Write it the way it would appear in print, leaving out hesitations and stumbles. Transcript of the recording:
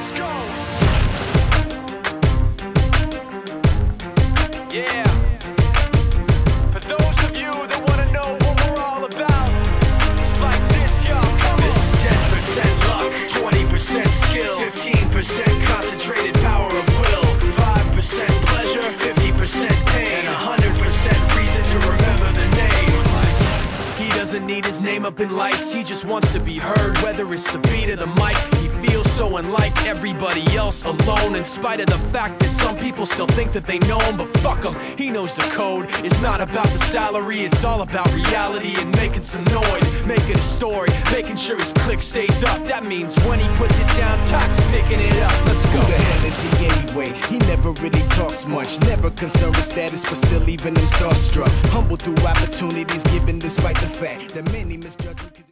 Let's go. Yeah. For those of you that want to know what we're all about, it's like this, y'all. Come on. This is 10% luck, 20% skill, 15% concentrated power of will, 5% pleasure, 50% pain, and 100% reason to remember the name. He doesn't need his name up in lights, he just wants to be heard, whether it's the beat or the mic. He feels so unlike everybody else, alone, in spite of the fact that some people still think that they know him. But fuck him, he knows the code. It's not about the salary, it's all about reality and making some noise, making a story, making sure his click stays up. That means when he puts it down, Toc's picking it up. Let's go. Who the hell is he anyway? He never really talks much, never concerned with status, but still leaving him starstruck. Humble through opportunities given despite the fact that many misjudge him.